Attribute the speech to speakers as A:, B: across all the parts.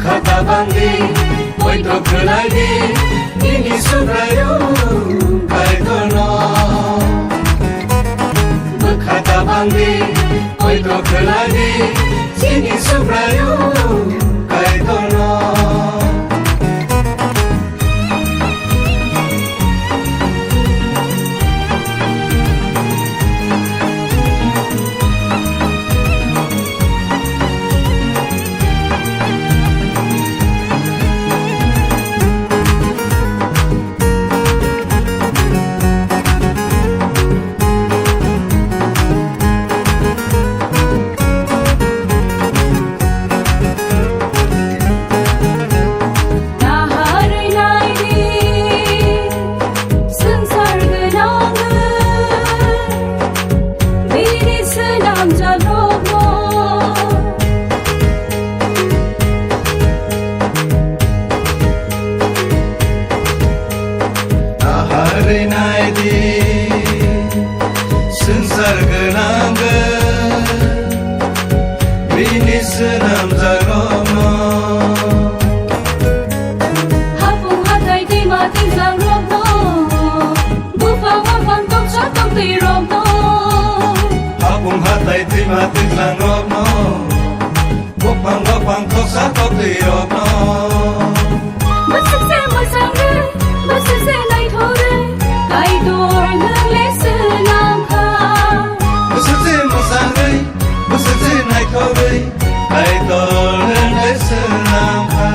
A: Kata banggi, oi to kelagi, ini subrayu kai kono. Kata banggi, oi to kelagi, ini subrayu kai kono. Sensar genangga bini senam zarono
B: hapung hatai di mati zarono bufa wafang tok satok di rono
A: hapung hatai di mati zarono bufa wafang tok satok di rono
B: masak se nai thore kai dor nang le senam kha
A: masak se nai thore kai dor nang le senam kha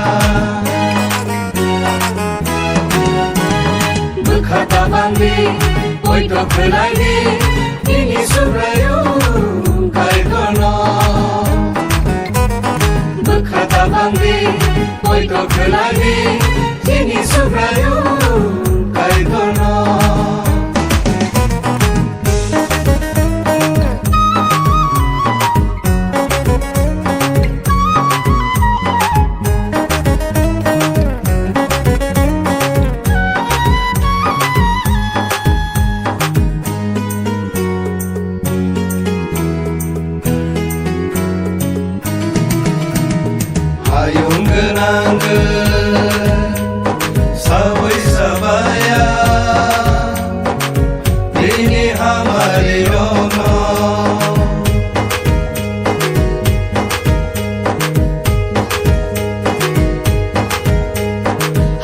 A: Kata banggi, oi to kelagi, ini subrayu kai kono. Kata banggi, oi to kelagi, ini subrayu kai kono. Ayung genangga sabai sabaya ini hamari rono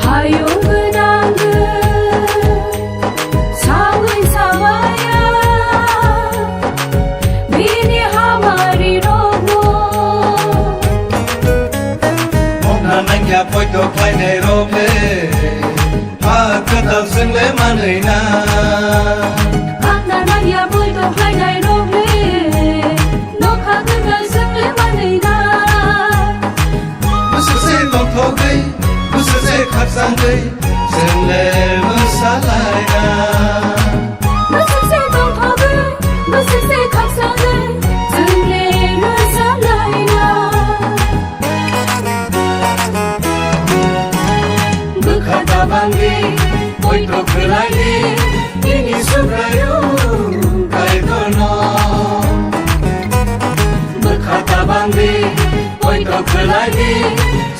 B: hayung genangga sabai sabaya bini hamari rono
A: Nanya poi to play nei roble ha kata single manina
B: Anna nanya poi to play nei roble no kha kata single manina
A: musu se tong tho gai musu se khap sang gai single musalaina
B: musu se tong tho gai musu se khap sang gai single musalaina
A: Kata banggi, oi to kelagi, ini subrayu kai kono. Kata banggi, oi to kelagi,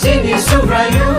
A: sini subrayu